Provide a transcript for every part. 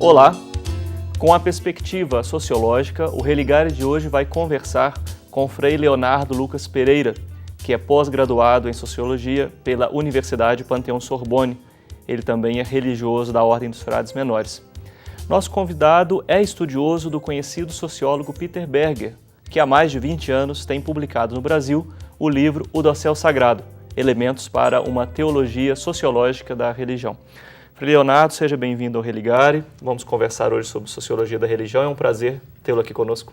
Olá! Com a perspectiva sociológica, o Religare de hoje vai conversar com Frei Leonardo Lucas Pereira, que é pós-graduado em Sociologia pela Universidade Panteão Sorbonne. Ele também é religioso da Ordem dos Frades Menores. Nosso convidado é estudioso do conhecido sociólogo Peter Berger, que há mais de 20 anos tem publicado no Brasil o livro O Dossel Sagrado, Elementos para uma Teologia Sociológica da Religião. Frei Leonardo, seja bem-vindo ao Religare. Vamos conversar hoje sobre sociologia da religião. É um prazer tê-lo aqui conosco.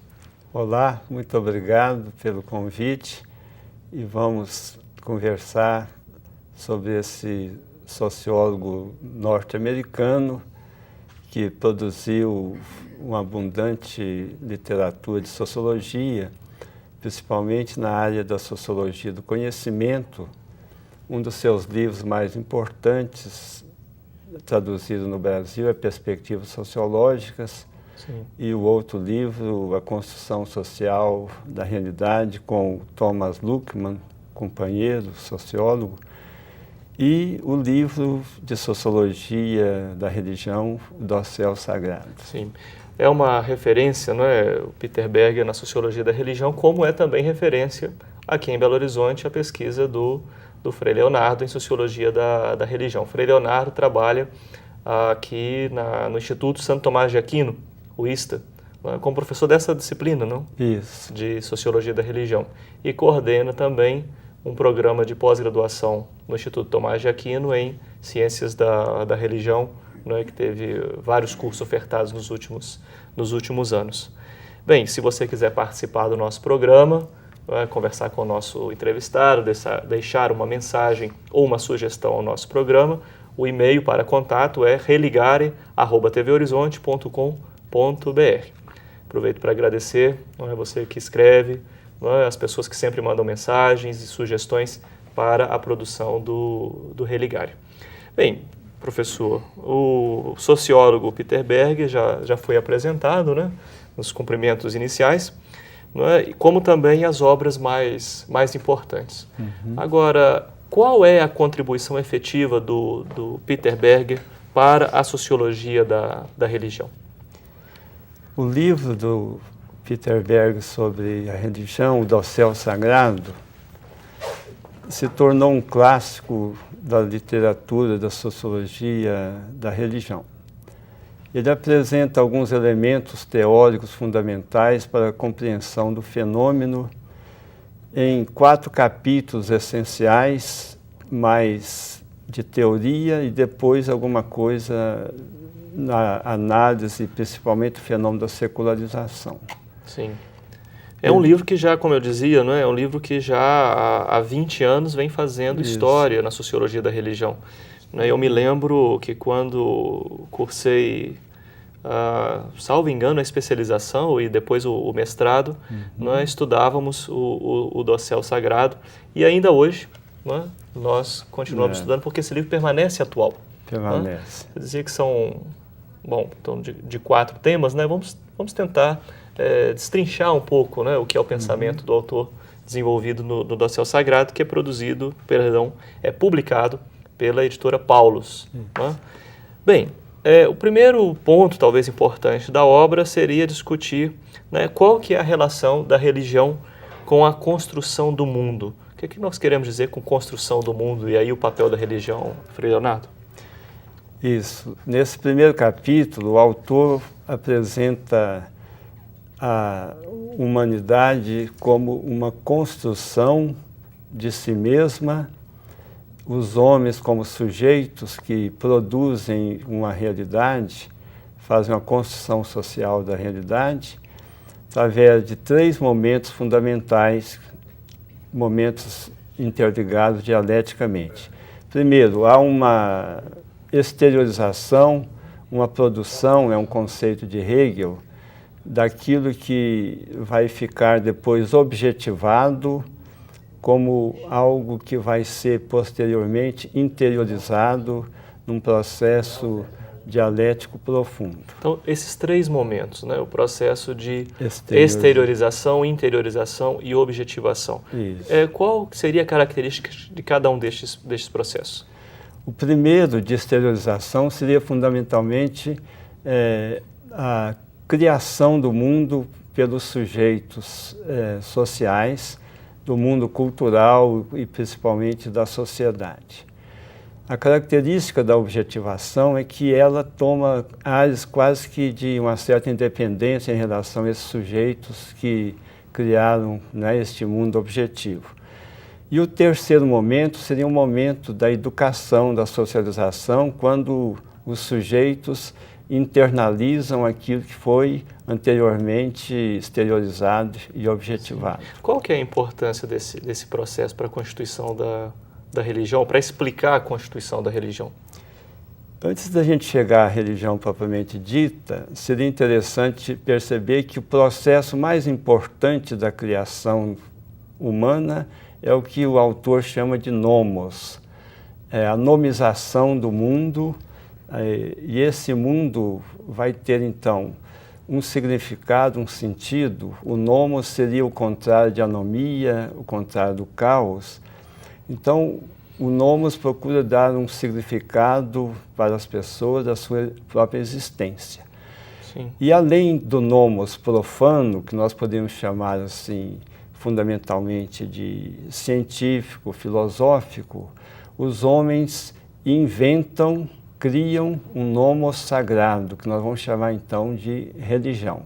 Olá, muito obrigado pelo convite e vamos conversar sobre esse sociólogo norte-americano que produziu uma abundante literatura de sociologia, principalmente na área da sociologia do conhecimento. Um dos seus livros mais importantes, traduzido no Brasil, é Perspectivas Sociológicas. Sim. E o outro livro, A Construção Social da Realidade, com Thomas Luckmann, companheiro, sociólogo, e o livro de Sociologia da Religião, O Dossel Sagrado. Sim. É uma referência, não é, o Peter Berger na sociologia da religião, como é também referência aqui em Belo Horizonte a pesquisa do Frei Leonardo em sociologia da religião. O Frei Leonardo trabalha aqui no Instituto Santo Tomás de Aquino, o ISTA, como professor dessa disciplina, não? Isso. De sociologia da religião. E coordena também um programa de pós-graduação no Instituto Tomás de Aquino em ciências da religião, né, que teve vários cursos ofertados nos últimos anos. Bem, se você quiser participar do nosso programa, conversar com o nosso entrevistado, deixar uma mensagem ou uma sugestão ao nosso programa, o e-mail para contato é religare@tvhorizonte.com.br. Aproveito para agradecer, não é, você que escreve, não é, as pessoas que sempre mandam mensagens e sugestões para a produção do Religare. Bem, professor, o sociólogo Peter Berger já foi apresentado, né, nos cumprimentos iniciais, não é, como também as obras mais importantes. Uhum. Agora, qual é a contribuição efetiva do Peter Berger para a sociologia da religião? O livro do Peter Berger sobre a religião, O Dossel Sagrado, se tornou um clássico da literatura da sociologia da religião. Ele apresenta alguns elementos teóricos fundamentais para a compreensão do fenômeno em 4 capítulos essenciais, mais de teoria e depois alguma coisa na análise, principalmente do fenômeno da secularização. Sim. É um livro que já, como eu dizia, não é? É um livro que já há 20 anos vem fazendo história na sociologia da religião. Eu me lembro que quando cursei, salvo engano, a especialização e depois o mestrado, nós estudávamos o Dossel Sagrado e ainda hoje nós continuamos estudando porque esse livro permanece atual. Permanece. Eu dizia que são, então de 4 temas, né? Vamos tentar destrinchar um pouco, né, o que é o pensamento do autor desenvolvido no Dossel Sagrado, que é publicado pela editora Paulus. Né? Bem, o primeiro ponto, talvez importante, da obra seria discutir, né, qual que é a relação da religião com a construção do mundo. O que é que nós queremos dizer com construção do mundo e aí o papel da religião, Frei Leonardo? Isso. Nesse primeiro capítulo, o autor apresenta a humanidade como uma construção de si mesma, os homens como sujeitos que produzem uma realidade, fazem uma construção social da realidade, através de 3 momentos fundamentais, momentos interligados dialeticamente. Primeiro, há uma exteriorização, uma produção, é um conceito de Hegel, daquilo que vai ficar depois objetivado como algo que vai ser posteriormente interiorizado num processo dialético profundo. Então, esses 3 momentos, né, o processo de exteriorização, interiorização e objetivação. Isso. Qual seria a característica de cada um destes processos? O primeiro, de exteriorização, seria fundamentalmente a criação do mundo pelos sujeitos sociais, do mundo cultural e principalmente da sociedade. A característica da objetivação é que ela toma áreas quase que de uma certa independência em relação a esses sujeitos que criaram, né, este mundo objetivo. E o terceiro momento seria um momento da educação, da socialização, quando os sujeitos internalizam aquilo que foi anteriormente exteriorizado e objetivado. Sim. Qual que é a importância desse processo para a constituição da religião, para explicar a constituição da religião? Antes da gente chegar à religião propriamente dita, seria interessante perceber que o processo mais importante da criação humana é o que o autor chama de nomos, a nomização do mundo, e esse mundo vai ter então um significado, um sentido. O nomos seria o contrário de anomia, o contrário do caos. Então, o nomos procura dar um significado para as pessoas da sua própria existência. Sim. E além do nomos profano, que nós podemos chamar assim, fundamentalmente de científico, filosófico, os homens inventam, criam um nomos sagrado, que nós vamos chamar então de religião.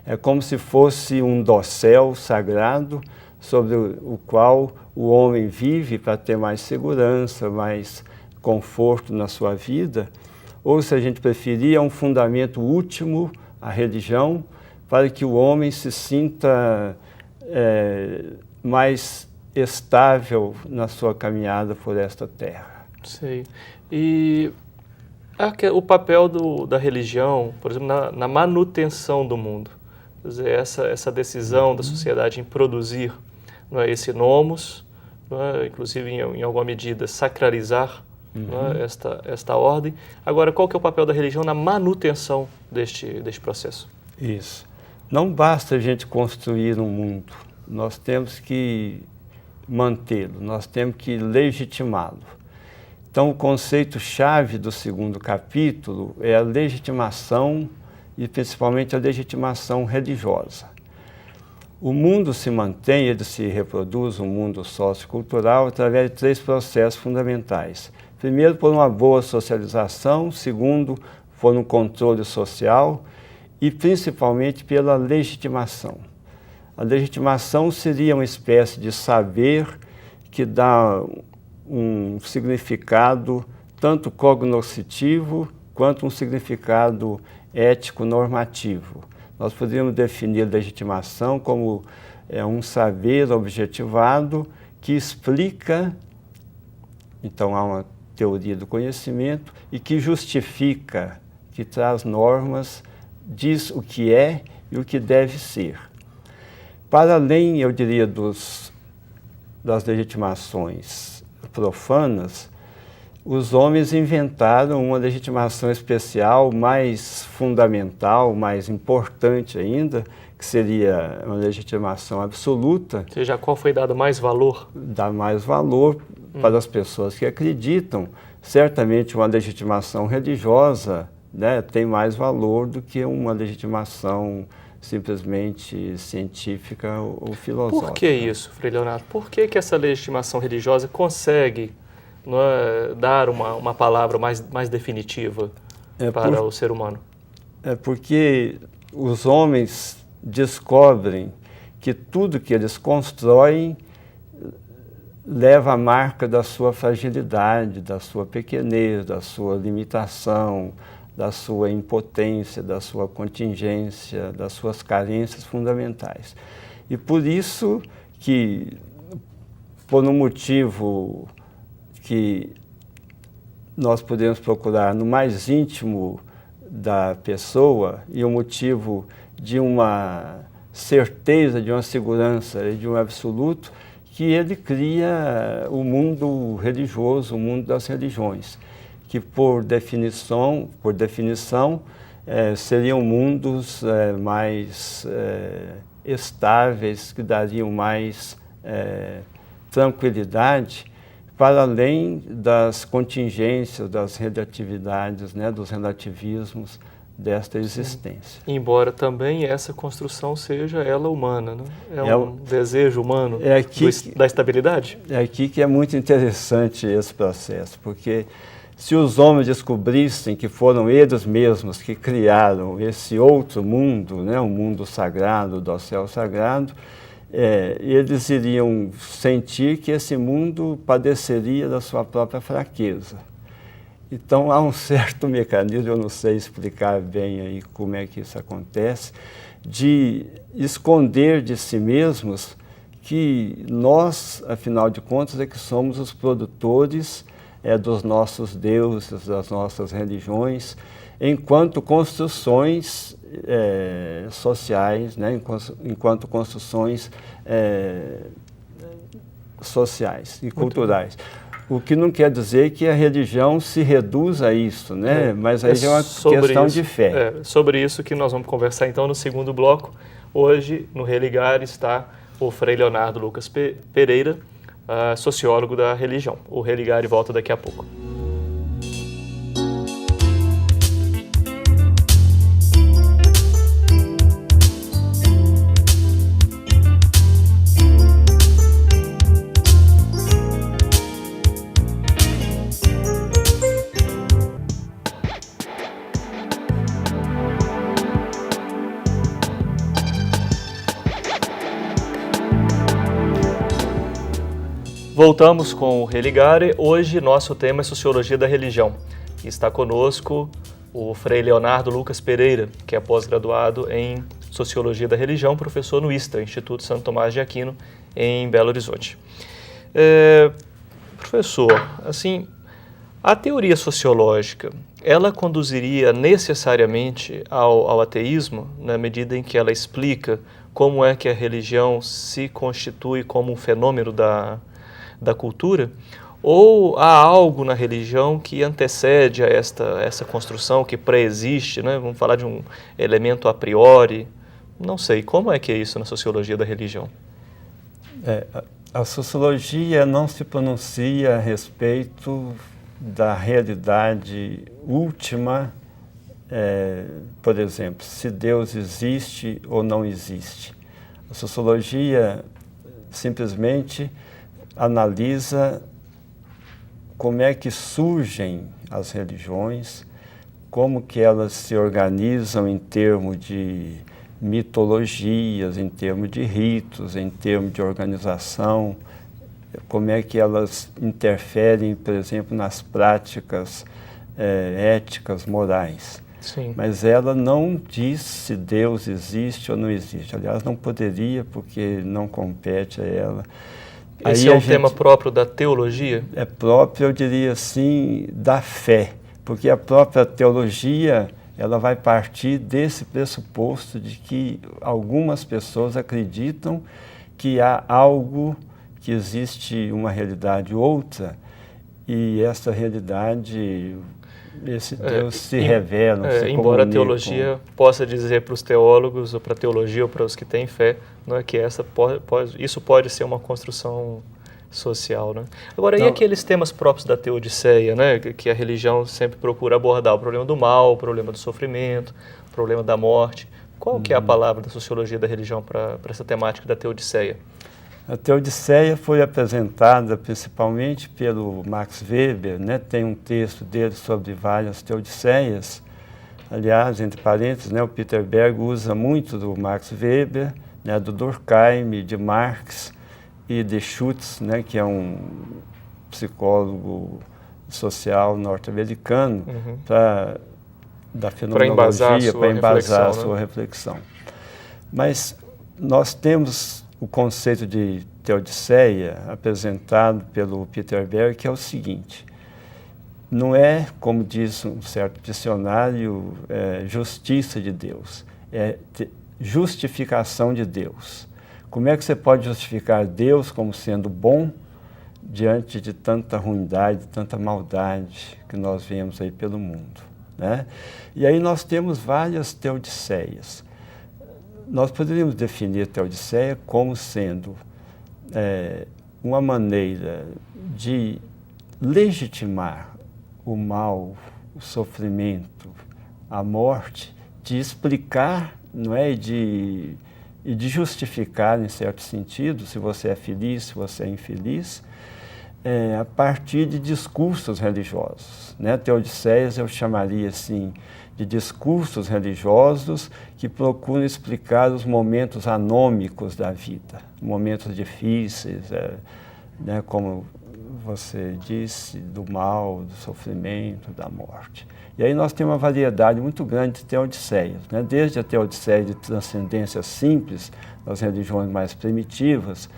É como se fosse um dossel sagrado sobre o qual o homem vive para ter mais segurança, mais conforto na sua vida, ou, se a gente preferir, é um fundamento último, a religião, para que o homem se sinta mais estável na sua caminhada por esta terra. Sei. E o papel da religião, por exemplo, na manutenção do mundo, quer dizer, essa decisão da sociedade em produzir, não é, esse nomos, não é, inclusive em alguma medida sacralizar, não é, esta ordem. Agora, qual que é o papel da religião na manutenção deste processo? Isso. Não basta a gente construir um mundo, nós temos que mantê-lo, nós temos que legitimá-lo. Então, o conceito-chave do segundo capítulo é a legitimação e principalmente a legitimação religiosa. O mundo se mantém, ele se reproduz, o mundo sociocultural, através de três processos fundamentais. Primeiro, por uma boa socialização. Segundo, por um controle social. E principalmente pela legitimação. A legitimação seria uma espécie de saber que dá um significado tanto cognoscitivo quanto um significado ético-normativo. Nós poderíamos definir a legitimação como um saber objetivado que explica, então há uma teoria do conhecimento, e que justifica, que traz normas, diz o que é e o que deve ser. Para além, eu diria, das legitimações profanas, os homens inventaram uma legitimação especial, mais fundamental, mais importante ainda, que seria uma legitimação absoluta. Ou seja, qual foi dado mais valor? Dá mais valor para as pessoas que acreditam. Certamente uma legitimação religiosa, né, tem mais valor do que uma legitimação simplesmente científica ou filosófica. Por que isso, Frei Leonardo? Por que essa legitimação religiosa consegue, não é, dar uma palavra mais definitiva para o ser humano? É porque os homens descobrem que tudo que eles constroem leva a marca da sua fragilidade, da sua pequenez, da sua limitação, da sua impotência, da sua contingência, das suas carências fundamentais. E por isso que, por um motivo que nós podemos procurar no mais íntimo da pessoa, e um motivo de uma certeza, de uma segurança e de um absoluto, que ele cria o mundo religioso, o mundo das religiões, que por definição seriam mundos mais estáveis, que dariam mais tranquilidade, para além das contingências, das relatividades, né, dos relativismos desta existência. Embora também essa construção seja ela humana, né? Um desejo humano da estabilidade. É aqui que é muito interessante esse processo, porque se os homens descobrissem que foram eles mesmos que criaram esse outro mundo, né, o mundo sagrado, do céu sagrado, eles iriam sentir que esse mundo padeceria da sua própria fraqueza. Então há um certo mecanismo, eu não sei explicar bem aí como é que isso acontece, de esconder de si mesmos que nós, afinal de contas, é que somos os produtores dos nossos deuses, das nossas religiões, enquanto construções sociais, né, enquanto construções sociais e culturais. O que não quer dizer que a religião se reduz a isso, né? Mas aí é uma questão de fé. Sobre isso que nós vamos conversar então no segundo bloco. Hoje, no Religar, está o Frei Leonardo Lucas Pereira, sociólogo da religião. O Religar volta daqui a pouco. Voltamos com o Religare. Hoje nosso tema é Sociologia da Religião. E está conosco o Frei Leonardo Lucas Pereira, que é pós-graduado em Sociologia da Religião, professor no ISTA, Instituto Santo Tomás de Aquino, em Belo Horizonte. Professor, assim, a teoria sociológica, ela conduziria necessariamente ao ateísmo, na medida em que ela explica como é que a religião se constitui como um fenômeno da cultura, ou há algo na religião que antecede a essa construção, que pré-existe, né? Vamos falar de um elemento a priori, não sei, como é que é isso na sociologia da religião? A sociologia não se pronuncia a respeito da realidade última, por exemplo, se Deus existe ou não existe. A sociologia simplesmente analisa como é que surgem as religiões, como que elas se organizam em termos de mitologias, em termos de ritos, em termos de organização, como é que elas interferem, por exemplo, nas práticas éticas, morais. Sim. Mas ela não diz se Deus existe ou não existe. Aliás, não poderia, porque não compete a ela. Esse é um tema próprio da teologia? É próprio, eu diria assim, da fé, porque a própria teologia, ela vai partir desse pressuposto de que algumas pessoas acreditam que há algo, que existe uma realidade outra, e essa realidade, esse Deus se revela, se embora a teologia possa dizer para os teólogos, ou para a teologia, ou para os que têm fé, não é que isso pode ser uma construção social, né? Agora, e aqueles temas próprios da teodiceia, né? Que a religião sempre procura abordar, o problema do mal, o problema do sofrimento, o problema da morte. Qual que é a palavra da sociologia da religião para essa temática da teodiceia? A teodiceia foi apresentada principalmente pelo Max Weber, né? Tem um texto dele sobre várias teodiceias. Aliás, entre parênteses, né, o Peter Berg usa muito do Max Weber, né, do Durkheim, de Marx e de Schutz, né, que é um psicólogo social norte-americano, da fenomenologia, para embasar a sua reflexão. Mas nós temos o conceito de teodiceia apresentado pelo Peter Berg, que é o seguinte: não é, como diz um certo dicionário, justiça de Deus, é justificação de Deus. Como é que você pode justificar Deus como sendo bom diante de tanta ruindade, tanta maldade que nós vemos aí pelo mundo, né? E aí nós temos várias teodiceias. Nós poderíamos definir a teodiceia como sendo uma maneira de legitimar o mal, o sofrimento, a morte, de explicar, não é, e de justificar, em certo sentido, se você é feliz, se você é infeliz, a partir de discursos religiosos. Né? Teodiceias eu chamaria assim de discursos religiosos que procuram explicar os momentos anômicos da vida, momentos difíceis, né? Como você disse, do mal, do sofrimento, da morte. E aí nós temos uma variedade muito grande de teodiceias, né? Desde a teodiceia de transcendência simples, das religiões mais primitivas,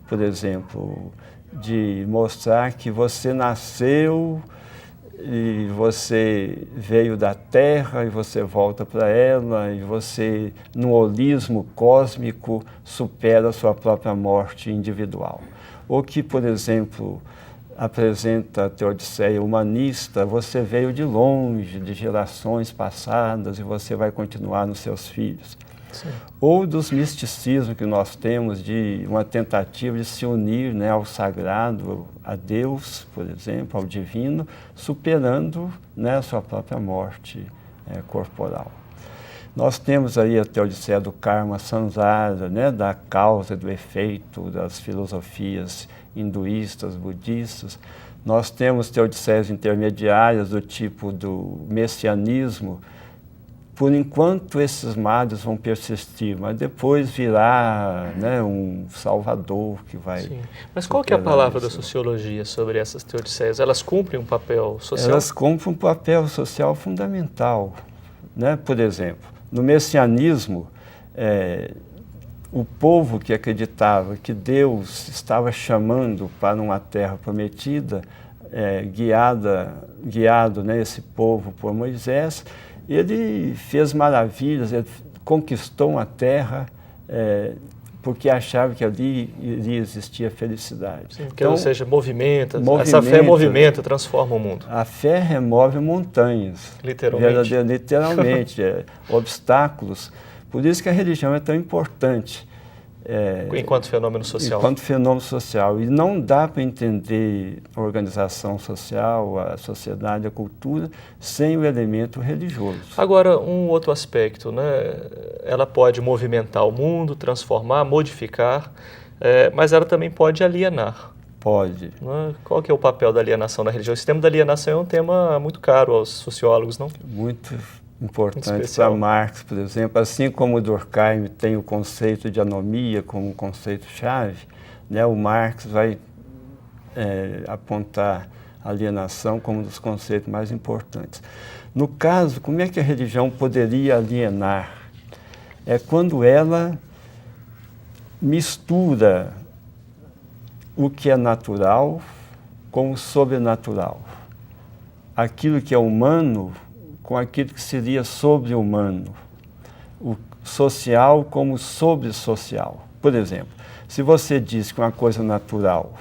por exemplo, de mostrar que você nasceu e você veio da Terra e você volta para ela e você, no holismo cósmico, supera a sua própria morte individual. Ou que, por exemplo, apresenta a teodiceia humanista, você veio de longe, de gerações passadas e você vai continuar nos seus filhos. Sim. Ou dos misticismos que nós temos, de uma tentativa de se unir, né, ao sagrado, a Deus, por exemplo, ao divino, superando, né, a sua própria morte corporal. Nós temos aí a teodiceia do karma samsara, né, da causa e do efeito das filosofias hinduístas, budistas. Nós temos teodiceias intermediárias do tipo do messianismo. Por enquanto esses males vão persistir, mas depois virá, né, um salvador que vai... Sim. Mas qual que é a palavra da sociologia sobre essas teodiceias? Elas cumprem um papel social? Elas cumprem um papel social fundamental, né? Por exemplo, no messianismo, o povo que acreditava que Deus estava chamando para uma terra prometida, guiado, né, esse povo por Moisés, ele fez maravilhas, ele conquistou uma terra porque achava que ali iria existir a felicidade. Sim, então, ou seja, essa fé movimenta, transforma o mundo. A fé remove montanhas. Literalmente. Literalmente, obstáculos. Por isso que a religião é tão importante. Enquanto fenômeno social. Enquanto fenômeno social. E não dá para entender a organização social, a sociedade, a cultura, sem o elemento religioso. Agora, um outro aspecto, né? Ela pode movimentar o mundo, transformar, modificar, mas ela também pode alienar. Pode. Né? Qual que é o papel da alienação na religião? Esse tema da alienação é um tema muito caro aos sociólogos, não? Muito importante para Marx, por exemplo, assim como o Durkheim tem o conceito de anomia como um conceito-chave, né, o Marx vai apontar a alienação como um dos conceitos mais importantes. No caso, como é que a religião poderia alienar? É quando ela mistura o que é natural com o sobrenatural. Aquilo que é humano com aquilo que seria sobre-humano, o social como sobre-social. Por exemplo, se você diz que uma coisa natural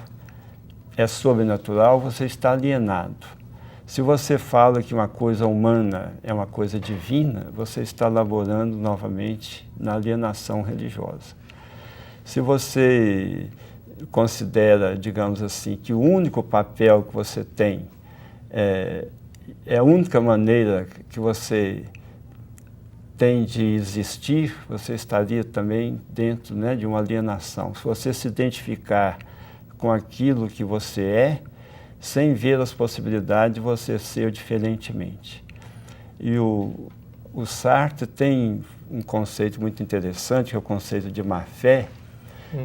é sobrenatural, você está alienado. Se você fala que uma coisa humana é uma coisa divina, você está laborando novamente na alienação religiosa. Se você considera, digamos assim, que o único papel que você tem é a única maneira que você tem de existir, você estaria também dentro, né, de uma alienação. Se você se identificar com aquilo que você é, sem ver as possibilidades de você ser diferentemente. E o Sartre tem um conceito muito interessante, que é o conceito de má-fé,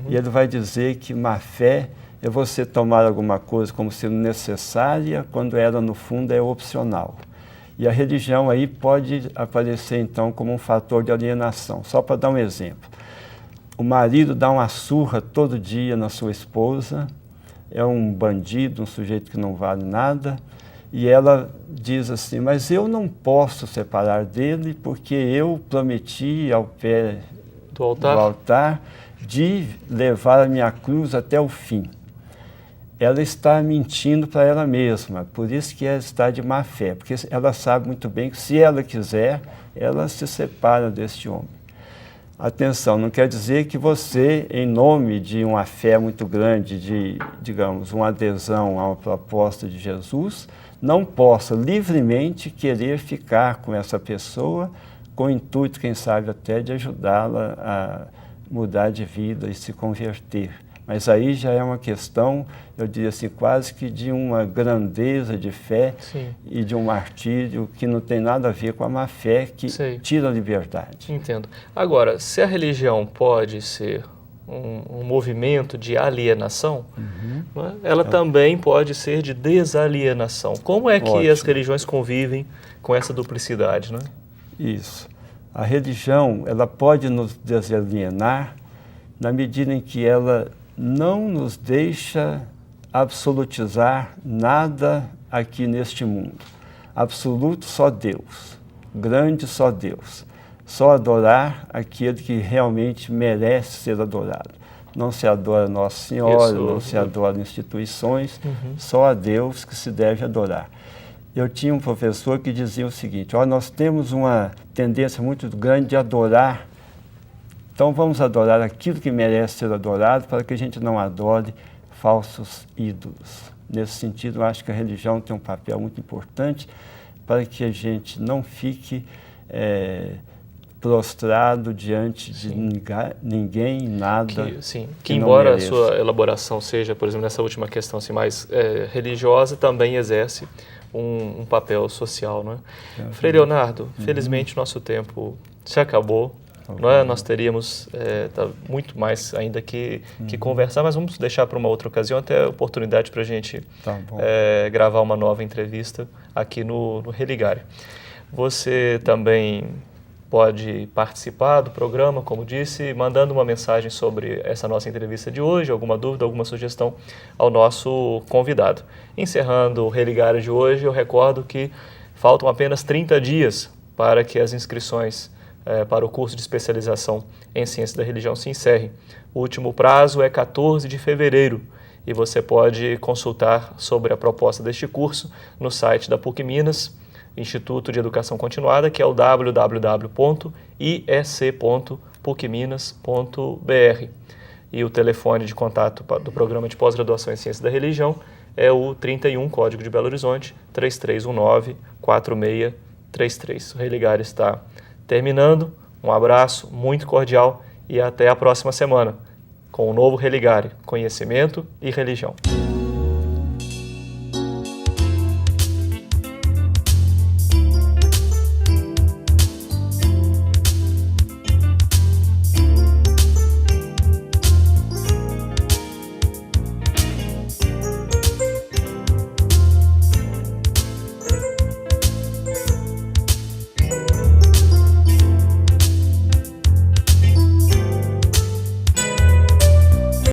e ele vai dizer que má-fé é você tomar alguma coisa como sendo necessária, quando ela, no fundo, é opcional. E a religião aí pode aparecer, então, como um fator de alienação. Só para dar um exemplo. O marido dá uma surra todo dia na sua esposa, é um bandido, um sujeito que não vale nada, e ela diz assim, mas eu não posso separar dele porque eu prometi ao pé do altar de levar a minha cruz até o fim. Ela está mentindo para ela mesma, por isso que ela está de má fé, porque ela sabe muito bem que se ela quiser, ela se separa deste homem. Atenção, não quer dizer que você, em nome de uma fé muito grande, de, digamos, uma adesão a uma proposta de Jesus, não possa livremente querer ficar com essa pessoa, com o intuito, quem sabe, até de ajudá-la a mudar de vida e se converter. Mas aí já é uma questão, eu diria assim, quase que de uma grandeza de fé e de um martírio que não tem nada a ver com a má fé que tira a liberdade. Entendo. Agora, se a religião pode ser um movimento de alienação, né, ela também pode ser de desalienação. Como é que as religiões convivem com essa duplicidade, né? Isso. A religião, ela pode nos desalienar na medida em que ela não nos deixa absolutizar nada aqui neste mundo. Absoluto só Deus, grande só Deus. Só adorar aquele que realmente merece ser adorado. Não se adora Nossa Senhora, não se adora instituições, só a Deus que se deve adorar. Eu tinha um professor que dizia o seguinte: nós temos uma tendência muito grande de adorar, então vamos adorar aquilo que merece ser adorado para que a gente não adore falsos ídolos. Nesse sentido, eu acho que a religião tem um papel muito importante para que a gente não fique prostrado diante de ninguém, nada. Que embora a sua elaboração seja, por exemplo, nessa última questão assim, mais religiosa, também exerce um papel social, não é? Frei Leonardo, felizmente nosso tempo se acabou. Não é? Nós teríamos muito mais ainda que conversar, mas vamos deixar para uma outra ocasião, até a oportunidade para a gente gravar uma nova entrevista aqui no Religare. Você também pode participar do programa, como disse, mandando uma mensagem sobre essa nossa entrevista de hoje, alguma dúvida, alguma sugestão ao nosso convidado. Encerrando o Religare de hoje, eu recordo que faltam apenas 30 dias para que as inscrições para o curso de especialização em Ciência da Religião se encerrem. O último prazo é 14 de fevereiro e você pode consultar sobre a proposta deste curso no site da PUC Minas, Instituto de Educação Continuada, que é o www.iec.pucminas.br. E o telefone de contato do Programa de Pós-Graduação em Ciência da Religião é o 31, Código de Belo Horizonte, 3319-4633. O Religare está terminando. Um abraço muito cordial e até a próxima semana com o novo Religare, Conhecimento e Religião.